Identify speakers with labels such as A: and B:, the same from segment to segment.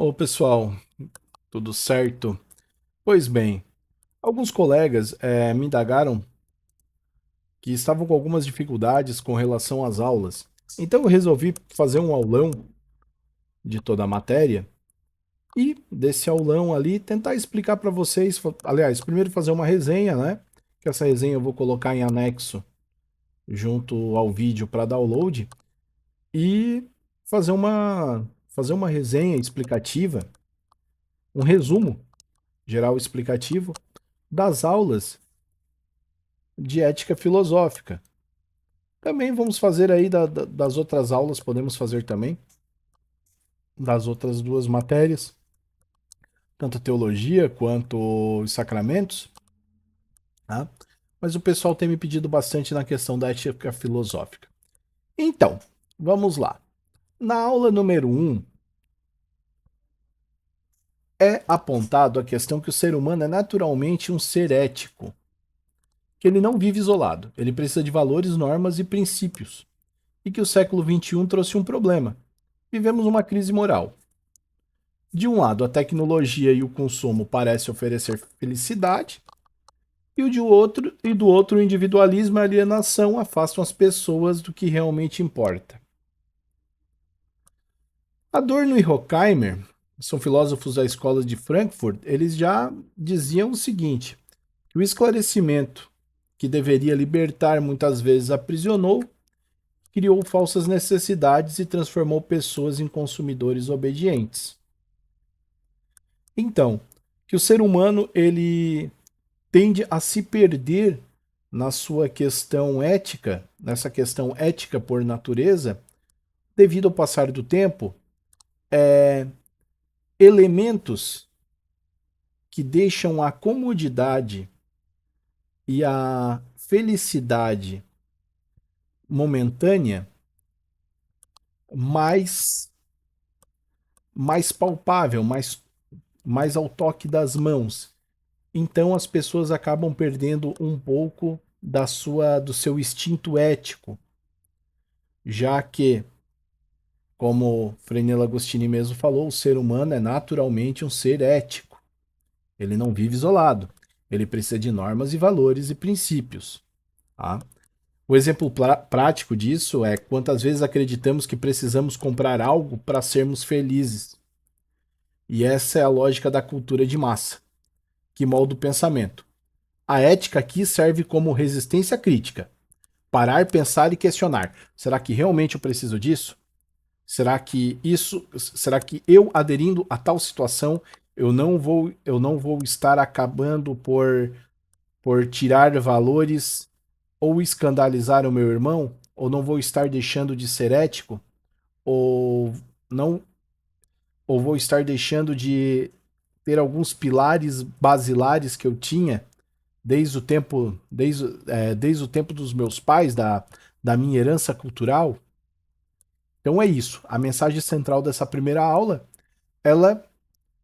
A: Ô pessoal, tudo certo? Pois bem, alguns colegas me indagaram que estavam com algumas dificuldades com relação às aulas. Então eu resolvi fazer um aulão de toda a matéria e desse aulão ali tentar explicar para vocês, aliás, primeiro fazer uma resenha, né? Que essa resenha eu vou colocar em anexo junto ao vídeo para download e fazer uma resenha explicativa, um resumo geral explicativo das aulas de ética filosófica. Também vamos fazer aí das outras aulas, podemos fazer também das outras duas matérias, tanto teologia quanto os sacramentos, tá? Mas o pessoal tem me pedido bastante na questão da ética filosófica. Então, vamos lá. Na aula número 1, é apontado a questão que o ser humano é naturalmente um ser ético, que ele não vive isolado, ele precisa de valores, normas e princípios, e que o século XXI trouxe um problema. Vivemos uma crise moral. De um lado, a tecnologia e o consumo parecem oferecer felicidade, e do outro, o individualismo e a alienação afastam as pessoas do que realmente importa. Adorno e Horkheimer, são filósofos da escola de Frankfurt, eles já diziam o seguinte, que o esclarecimento que deveria libertar muitas vezes aprisionou, criou falsas necessidades e transformou pessoas em consumidores obedientes. Então, que o ser humano ele tende a se perder na sua questão ética, nessa questão ética por natureza, devido ao passar do tempo, elementos que deixam a comodidade e a felicidade momentânea mais, mais palpável, mais ao toque das mãos. Então as pessoas acabam perdendo um pouco do seu instinto ético, já que, como Frenelo Agostini mesmo falou, o ser humano é naturalmente um ser ético. Ele não vive isolado. Ele precisa de normas e valores e princípios. Tá? O exemplo prático disso é quantas vezes acreditamos que precisamos comprar algo para sermos felizes. E essa é a lógica da cultura de massa, que molda o pensamento. A ética aqui serve como resistência crítica. Parar, pensar e questionar. Será que realmente eu preciso disso? Será que eu aderindo a tal situação, eu não vou estar acabando por tirar valores ou escandalizar o meu irmão? Ou não vou estar deixando de ser ético? Ou não ou vou estar deixando de ter alguns pilares basilares que eu tinha desde o tempo dos meus pais, da minha herança cultural? Então é isso. A mensagem central dessa primeira aula, ela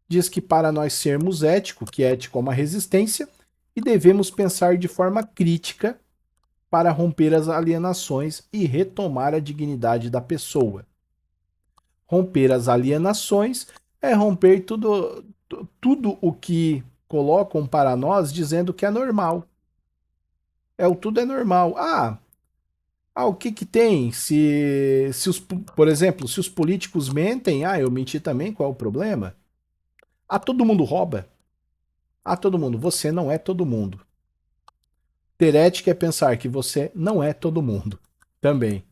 A: diz que para nós sermos éticos, que ético é uma resistência, e devemos pensar de forma crítica para romper as alienações e retomar a dignidade da pessoa. Romper as alienações é romper tudo o que colocam para nós dizendo que é normal. O tudo é normal. O que que tem? Por exemplo, se os políticos mentem, eu menti também, qual é o problema? Todo mundo rouba. Todo mundo. Você não é todo mundo. Ter ética é pensar que você não é todo mundo. Também.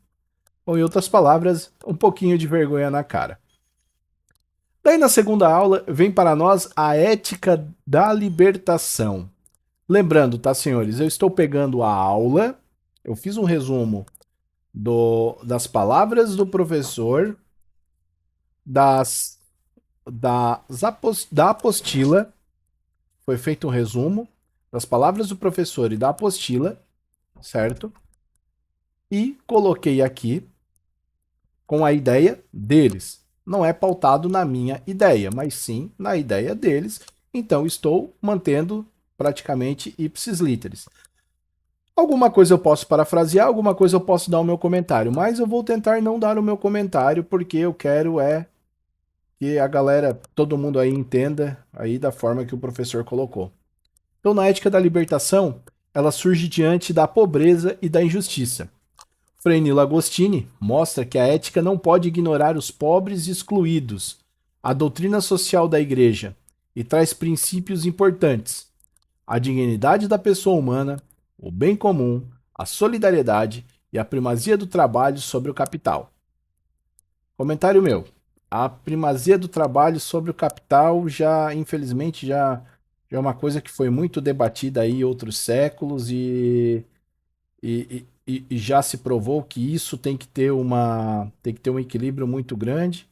A: Ou, em outras palavras, um pouquinho de vergonha na cara. Daí, na segunda aula, vem para nós a ética da libertação. Lembrando, tá, senhores? Eu estou pegando a aula, eu fiz um resumo das palavras do professor, das, da apostila, foi feito um resumo das palavras do professor e da apostila, certo? E coloquei aqui com a ideia deles. Não é pautado na minha ideia, mas sim na ideia deles. Então estou mantendo praticamente ipsis literis. Alguma coisa eu posso parafrasear, alguma coisa eu posso dar o meu comentário, mas eu vou tentar não dar o meu comentário porque eu quero que a galera, todo mundo aí entenda aí da forma que o professor colocou. Então, na ética da libertação, ela surge diante da pobreza e da injustiça. Frei Nilo Agostini mostra que a ética não pode ignorar os pobres e excluídos, a doutrina social da Igreja, e traz princípios importantes: a dignidade da pessoa humana, o bem comum, a solidariedade e a primazia do trabalho sobre o capital. Comentário meu. A primazia do trabalho sobre o capital já, infelizmente, já é uma coisa que foi muito debatida aí em outros séculos e já se provou que isso tem que ter um equilíbrio muito grande,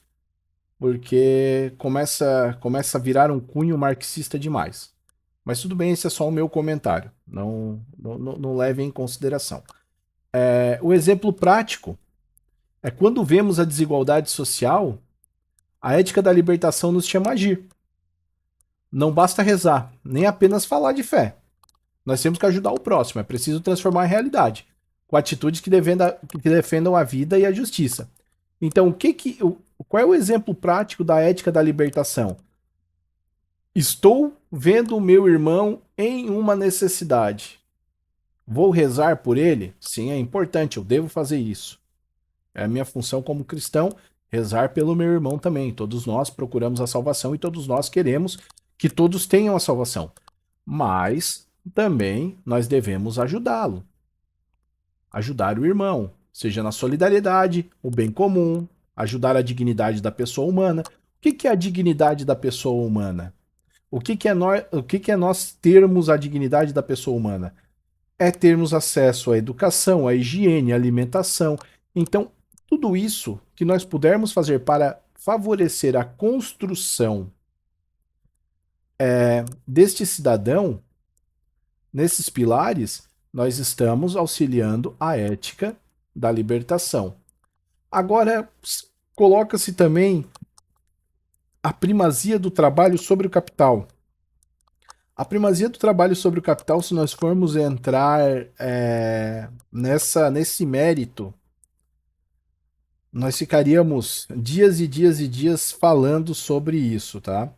A: porque começa a virar um cunho marxista demais. Mas tudo bem, esse é só o meu comentário. Não leve em consideração. O exemplo prático é quando vemos a desigualdade social, a ética da libertação nos chama a agir. Não basta rezar, nem apenas falar de fé. Nós temos que ajudar o próximo, é preciso transformar a realidade, com atitudes que defendam a vida e a justiça. Então, qual é o exemplo prático da ética da libertação? Estou vendo o meu irmão em uma necessidade. Vou rezar por ele? Sim, é importante, eu devo fazer isso. É a minha função como cristão rezar pelo meu irmão também. Todos nós procuramos a salvação e todos nós queremos que todos tenham a salvação. Mas também nós devemos ajudá-lo. Ajudar o irmão, seja na solidariedade, o bem comum, ajudar a dignidade da pessoa humana. O que é a dignidade da pessoa humana? O que é nós termos a dignidade da pessoa humana? É termos acesso à educação, à higiene, à alimentação. Então, tudo isso que nós pudermos fazer para favorecer a construção deste cidadão, nesses pilares, nós estamos auxiliando a ética da libertação. Agora, coloca-se também a primazia do trabalho sobre o capital. A primazia do trabalho sobre o capital, se nós formos entrar nesse mérito, nós ficaríamos dias e dias e dias falando sobre isso, tá?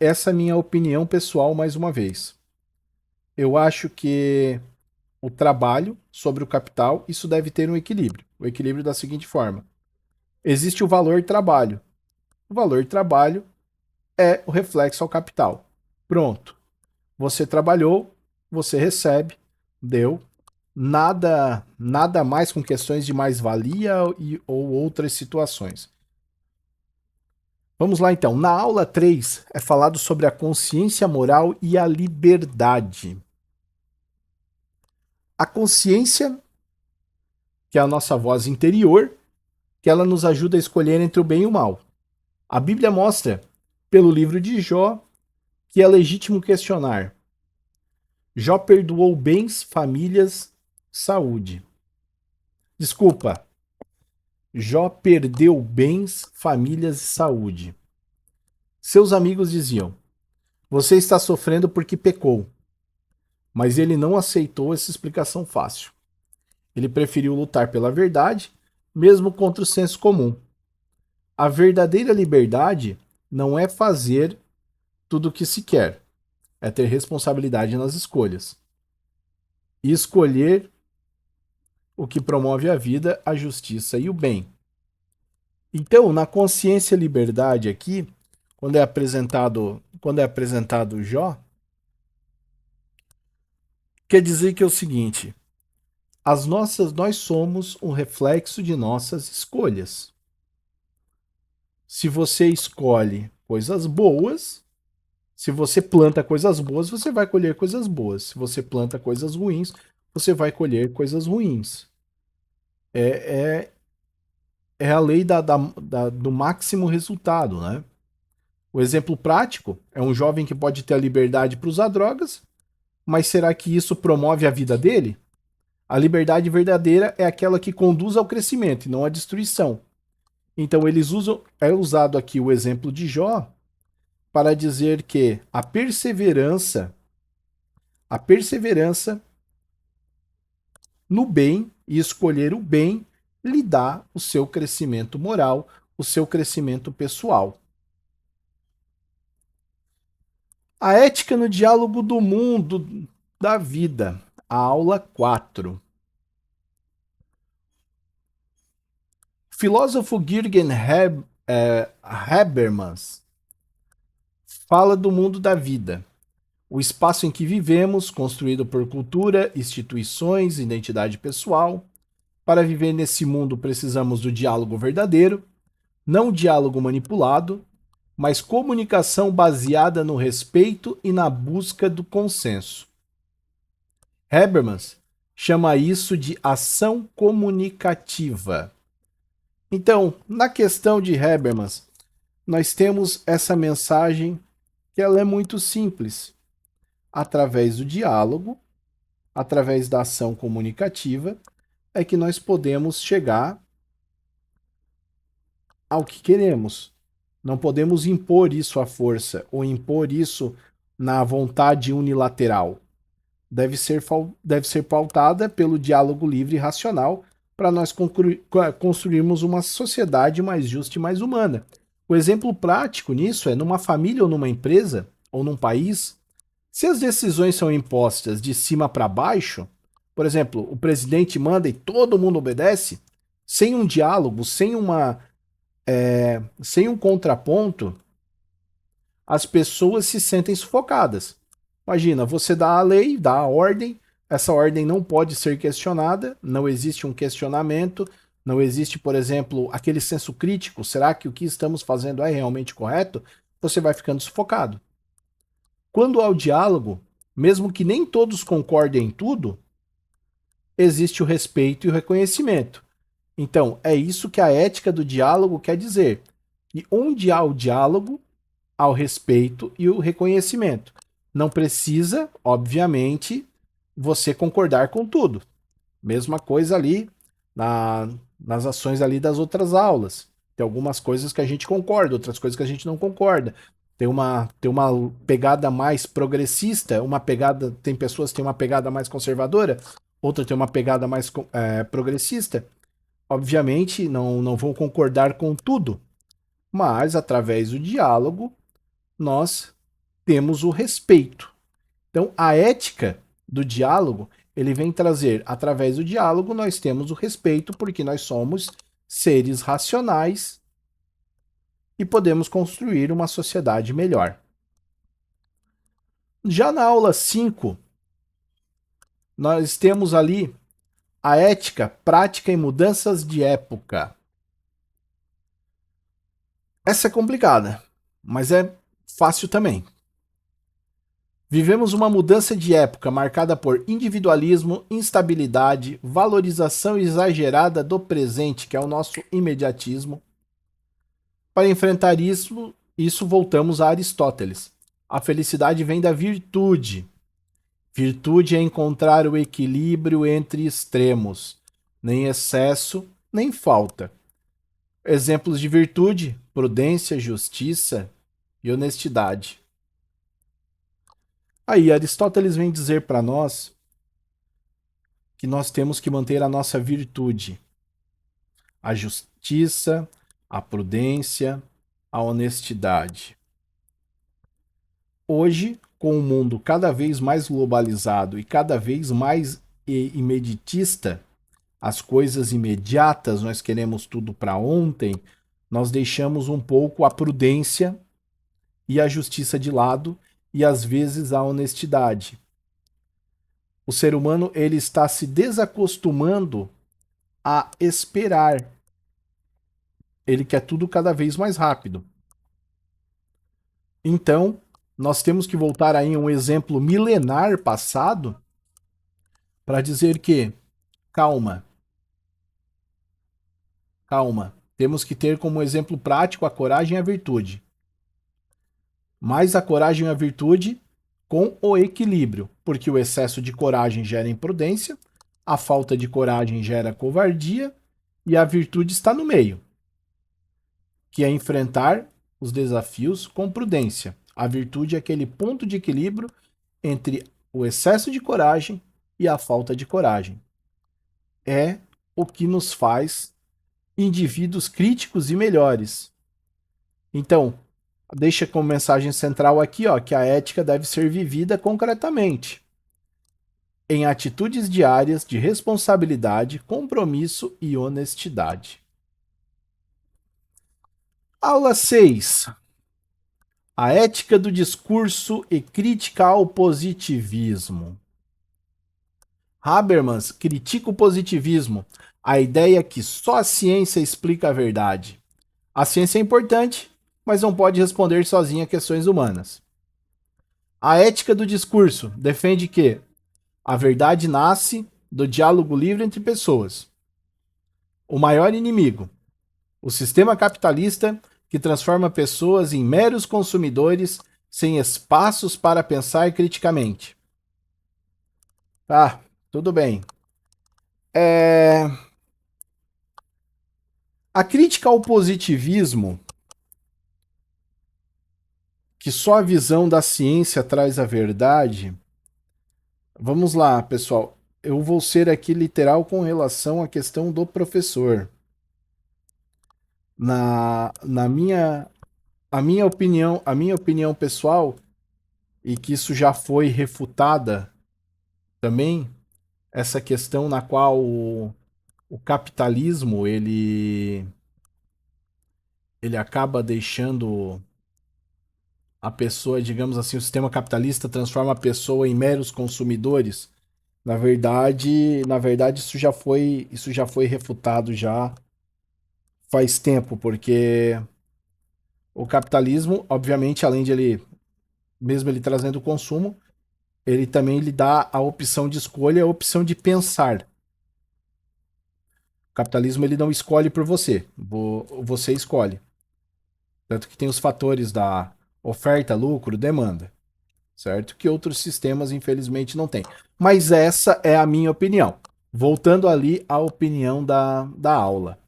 A: Essa é a minha opinião pessoal, mais uma vez. Eu acho que o trabalho sobre o capital, isso deve ter um equilíbrio. O equilíbrio da seguinte forma: existe o valor trabalho. O valor trabalho é o reflexo ao capital. Pronto. Você trabalhou, você recebe, deu. Nada mais com questões de mais-valia ou outras situações. Vamos lá então. Na aula 3 é falado sobre a consciência moral e a liberdade. A consciência, que é a nossa voz interior, que ela nos ajuda a escolher entre o bem e o mal. A Bíblia mostra, pelo livro de Jó, que é legítimo questionar. Jó perdoou bens, famílias, saúde. Desculpa. Jó perdeu bens, famílias e saúde. Seus amigos diziam: você está sofrendo porque pecou. Mas ele não aceitou essa explicação fácil. Ele preferiu lutar pela verdade, mesmo contra o senso comum. A verdadeira liberdade não é fazer tudo o que se quer, é ter responsabilidade nas escolhas. E escolher o que promove a vida, a justiça e o bem. Então, na consciência e liberdade aqui, quando é apresentado Jó, quer dizer que é o seguinte: nós somos um reflexo de nossas escolhas. Se você escolhe coisas boas, se você planta coisas boas, você vai colher coisas boas. Se você planta coisas ruins, você vai colher coisas ruins. É, é a lei do máximo resultado, né? O exemplo prático é um jovem que pode ter a liberdade para usar drogas, mas será que isso promove a vida dele? A liberdade verdadeira é aquela que conduz ao crescimento e não à destruição. Então é usado aqui o exemplo de Jó para dizer que a perseverança no bem e escolher o bem lhe dá o seu crescimento moral, o seu crescimento pessoal. A ética no diálogo do mundo, da vida. A aula 4. O filósofo Habermas fala do mundo da vida, o espaço em que vivemos, construído por cultura, instituições, identidade pessoal. Para viver nesse mundo precisamos do diálogo verdadeiro, não diálogo manipulado, mas comunicação baseada no respeito e na busca do consenso. Habermas chama isso de ação comunicativa. Então, na questão de Habermas, nós temos essa mensagem que ela é muito simples. Através do diálogo, através da ação comunicativa, é que nós podemos chegar ao que queremos. Não podemos impor isso à força ou impor isso na vontade unilateral. Deve ser pautada pelo diálogo livre e racional para nós construirmos uma sociedade mais justa e mais humana. O exemplo prático nisso é numa família ou numa empresa ou num país, se as decisões são impostas de cima para baixo, por exemplo, o presidente manda e todo mundo obedece, sem um diálogo, sem um contraponto, as pessoas se sentem sufocadas. Imagina, você dá a lei, dá a ordem, essa ordem não pode ser questionada, não existe um questionamento, não existe, por exemplo, aquele senso crítico, será que o que estamos fazendo é realmente correto? Você vai ficando sufocado. Quando há o diálogo, mesmo que nem todos concordem em tudo, existe o respeito e o reconhecimento. Então, é isso que a ética do diálogo quer dizer. E onde há o diálogo, há o respeito e o reconhecimento. Não precisa, obviamente, você concordar com tudo. Mesma coisa ali nas ações ali das outras aulas. Tem algumas coisas que a gente concorda, outras coisas que a gente não concorda. Tem uma pegada mais progressista, tem pessoas que têm uma pegada mais conservadora, outra tem uma pegada mais progressista. Obviamente, não vão concordar com tudo, mas através do diálogo, nós temos o respeito. Então, a ética do diálogo, ele vem trazer, através do diálogo, nós temos o respeito, porque nós somos seres racionais e podemos construir uma sociedade melhor. Já na aula 5, nós temos ali a ética, prática e mudanças de época. Essa é complicada, mas é fácil também. Vivemos uma mudança de época marcada por individualismo, instabilidade, valorização exagerada do presente, que é o nosso imediatismo. Para enfrentar isso voltamos a Aristóteles. A felicidade vem da virtude. Virtude é encontrar o equilíbrio entre extremos, nem excesso, nem falta. Exemplos de virtude: prudência, justiça e honestidade. Aí, Aristóteles vem dizer para nós que nós temos que manter a nossa virtude, a justiça, a prudência, a honestidade. Hoje, com o mundo cada vez mais globalizado e cada vez mais imediatista, as coisas imediatas, nós queremos tudo para ontem, nós deixamos um pouco a prudência e a justiça de lado e às vezes a honestidade. O ser humano ele está se desacostumando a esperar. Ele quer tudo cada vez mais rápido. Então, nós temos que voltar aí a um exemplo milenar passado para dizer que, calma, calma, temos que ter como exemplo prático a coragem e a virtude. Mas a coragem e a virtude com o equilíbrio, porque o excesso de coragem gera imprudência, a falta de coragem gera covardia e a virtude está no meio, que é enfrentar os desafios com prudência. A virtude é aquele ponto de equilíbrio entre o excesso de coragem e a falta de coragem. É o que nos faz indivíduos críticos e melhores. Então, deixa como mensagem central aqui, ó, que a ética deve ser vivida concretamente, em atitudes diárias de responsabilidade, compromisso e honestidade. Aula 6. A ética do discurso e crítica ao positivismo. Habermas critica o positivismo, a ideia que só a ciência explica a verdade. A ciência é importante, mas não pode responder sozinha a questões humanas. A ética do discurso defende que a verdade nasce do diálogo livre entre pessoas. O maior inimigo, o sistema capitalista que transforma pessoas em meros consumidores sem espaços para pensar criticamente. Tá, tudo bem. A crítica ao positivismo, que só a visão da ciência traz a verdade. Vamos lá, pessoal. Eu vou ser aqui literal com relação à questão do professor. Na minha, a minha opinião pessoal, e que isso já foi refutada também, essa questão na qual o capitalismo ele acaba deixando a pessoa, digamos assim, o sistema capitalista transforma a pessoa em meros consumidores. Na verdade isso já foi refutado já faz tempo, porque o capitalismo, obviamente, além de ele, mesmo ele trazendo o consumo, ele também lhe dá a opção de escolha, a opção de pensar. O capitalismo ele não escolhe por você, você escolhe. Tanto que tem os fatores da oferta, lucro, demanda, certo? Que outros sistemas, infelizmente, não têm. Mas essa é a minha opinião. Voltando ali à opinião da aula.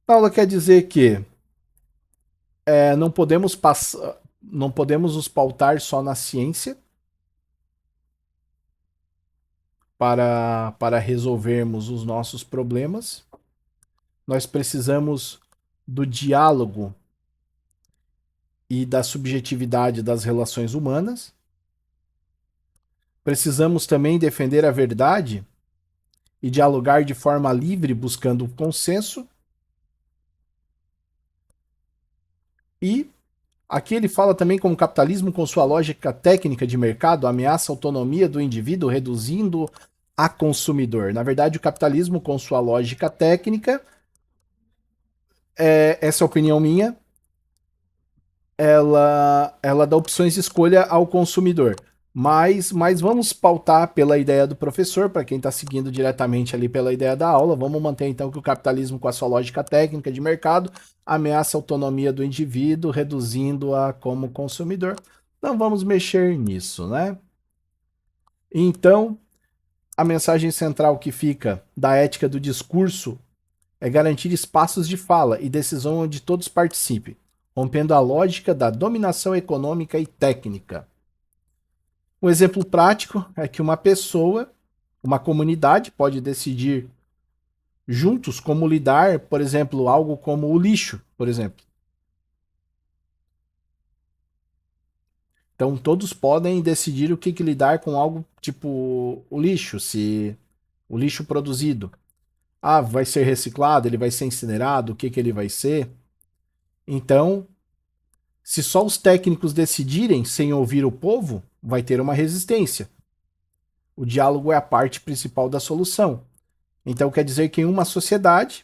A: A aula quer dizer que não podemos passar, não podemos nos pautar só na ciência para resolvermos os nossos problemas. Nós precisamos do diálogo e da subjetividade das relações humanas. Precisamos também defender a verdade e dialogar de forma livre, buscando consenso. E aqui ele fala também como o capitalismo, com sua lógica técnica de mercado, ameaça a autonomia do indivíduo, reduzindo a consumidor. Na verdade, o capitalismo, com sua lógica técnica, essa é a opinião minha, ela dá opções de escolha ao consumidor. Mas vamos pautar pela ideia do professor, para quem está seguindo diretamente ali pela ideia da aula, vamos manter então que o capitalismo, com a sua lógica técnica de mercado, ameaça a autonomia do indivíduo, reduzindo-a como consumidor. Não vamos mexer nisso, né? Então, a mensagem central que fica da ética do discurso é garantir espaços de fala e decisão onde todos participem, rompendo a lógica da dominação econômica e técnica. Um exemplo prático é que uma pessoa, uma comunidade, pode decidir juntos como lidar, por exemplo, algo como o lixo, por exemplo. Então todos podem decidir o que lidar com algo tipo o lixo, se o lixo produzido. Ah, vai ser reciclado, ele vai ser incinerado, o que ele vai ser. Então, se só os técnicos decidirem sem ouvir o povo, vai ter uma resistência. O diálogo é a parte principal da solução. Então quer dizer que em uma sociedade,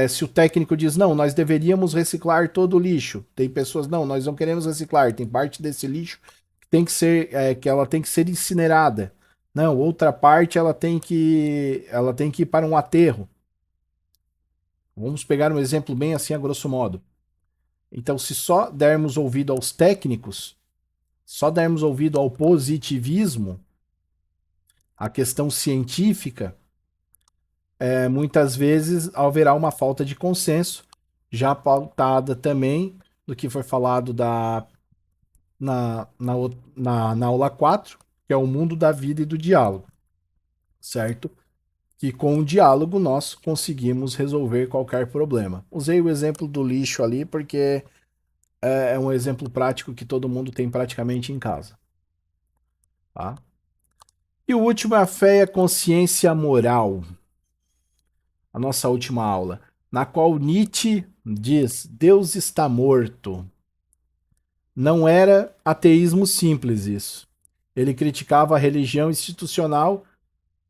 A: se o técnico diz não, nós deveríamos reciclar todo o lixo, tem pessoas não, nós não queremos reciclar, tem parte desse lixo que tem que ser que ela tem que ser incinerada. Não, outra parte ela tem que ir para um aterro. Vamos pegar um exemplo bem assim a grosso modo. Então, se só dermos ouvido aos técnicos, só dermos ouvido ao positivismo, à questão científica, muitas vezes haverá uma falta de consenso, já pautada também do que foi falado na aula 4, que é o mundo da vida e do diálogo, certo? que com o diálogo nós conseguimos resolver qualquer problema. Usei o exemplo do lixo ali porque é um exemplo prático que todo mundo tem praticamente em casa. Tá? E o último é a fé e a consciência moral, a nossa última aula, na qual Nietzsche diz: Deus está morto. Não era ateísmo simples isso. Ele criticava a religião institucional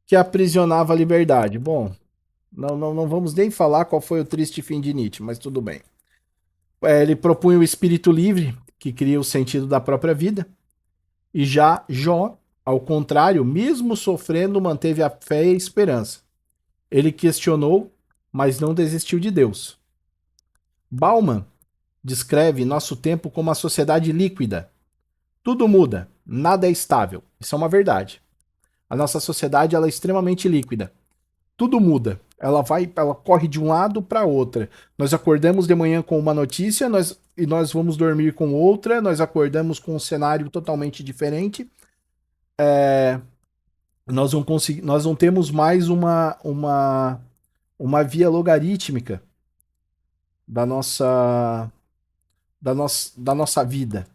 A: que aprisionava a liberdade. Bom, não vamos nem falar qual foi o triste fim de Nietzsche, mas tudo bem. Ele propunha o espírito livre, que cria o sentido da própria vida. E já Jó, ao contrário, mesmo sofrendo, manteve a fé e a esperança. Ele questionou, mas não desistiu de Deus. Bauman descreve nosso tempo como uma sociedade líquida. Tudo muda, nada é estável. Isso é uma verdade. A nossa sociedade ela é extremamente líquida. Tudo muda. Ela corre de um lado para outra. Nós acordamos de manhã com uma notícia, e nós vamos dormir com outra, nós acordamos com um cenário totalmente diferente. Nós não temos mais uma via logarítmica da da nossa vida,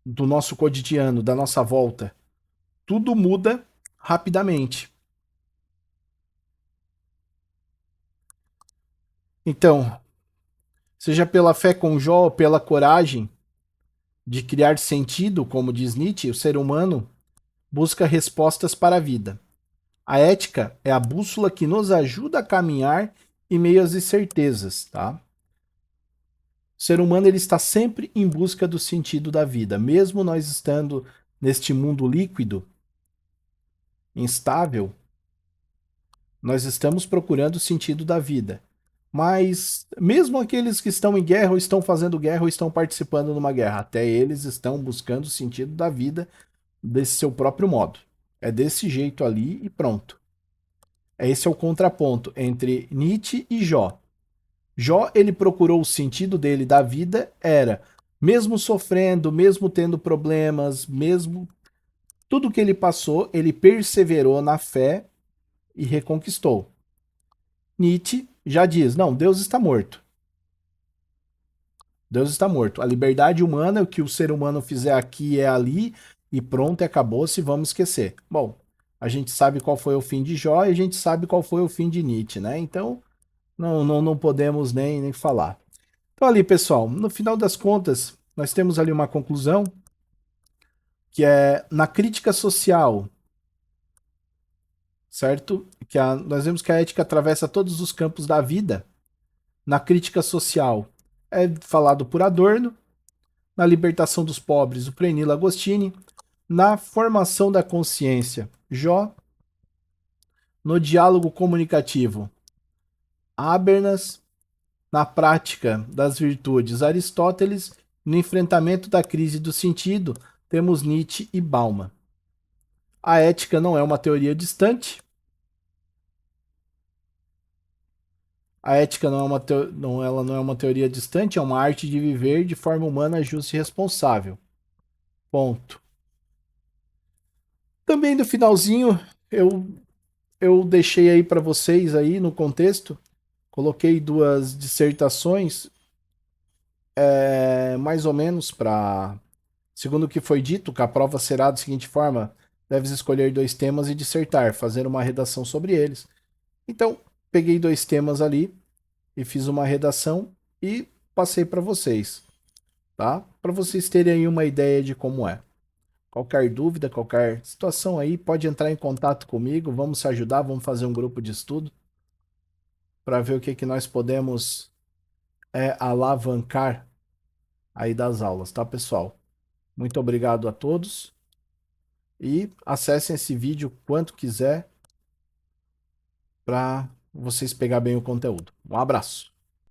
A: do nosso cotidiano, da nossa volta. Tudo muda rapidamente. Então, seja pela fé com Jó ou pela coragem de criar sentido, como diz Nietzsche, o ser humano busca respostas para a vida. A ética é a bússola que nos ajuda a caminhar em meio às incertezas, tá? O ser humano ele está sempre em busca do sentido da vida, mesmo nós estando neste mundo líquido, instável, nós estamos procurando o sentido da vida. Mas mesmo aqueles que estão em guerra ou estão fazendo guerra ou estão participando de uma guerra, até eles estão buscando o sentido da vida desse seu próprio modo. É desse jeito ali e pronto. Esse é o contraponto entre Nietzsche e Jó. Jó, ele procurou o sentido dele da vida, era, mesmo sofrendo, mesmo tendo problemas, mesmo tudo que ele passou, ele perseverou na fé e reconquistou. Nietzsche já diz, não, Deus está morto. Deus está morto. A liberdade humana, o que o ser humano fizer aqui é ali, e pronto, acabou-se, vamos esquecer. Bom, a gente sabe qual foi o fim de Jó e a gente sabe qual foi o fim de Nietzsche, né? Então, não podemos nem falar. Então, ali, pessoal, no final das contas, nós temos ali uma conclusão que é na crítica social, certo? Nós vemos que a ética atravessa todos os campos da vida. Na crítica social é falado por Adorno, na libertação dos pobres, o Prenilo Agostini, na formação da consciência, Jó, no diálogo comunicativo, Habermas, na prática das virtudes, Aristóteles, no enfrentamento da crise do sentido, temos Nietzsche e Bauman. A ética não é uma teoria distante. A ética ela não é uma teoria distante, é uma arte de viver de forma humana, justa e responsável. Ponto. Também no finalzinho, eu deixei aí para vocês aí no contexto, coloquei duas dissertações, mais ou menos para, segundo o que foi dito, que a prova será da seguinte forma: deves escolher dois temas e dissertar, fazer uma redação sobre eles. Então, peguei dois temas ali e fiz uma redação e passei para vocês, tá? Para vocês terem aí uma ideia de como é. Qualquer dúvida, qualquer situação aí, pode entrar em contato comigo, vamos se ajudar, vamos fazer um grupo de estudo para ver o que nós podemos alavancar aí das aulas, tá, pessoal? Muito obrigado a todos e acessem esse vídeo quanto quiser para vocês pegar bem o conteúdo. Um abraço.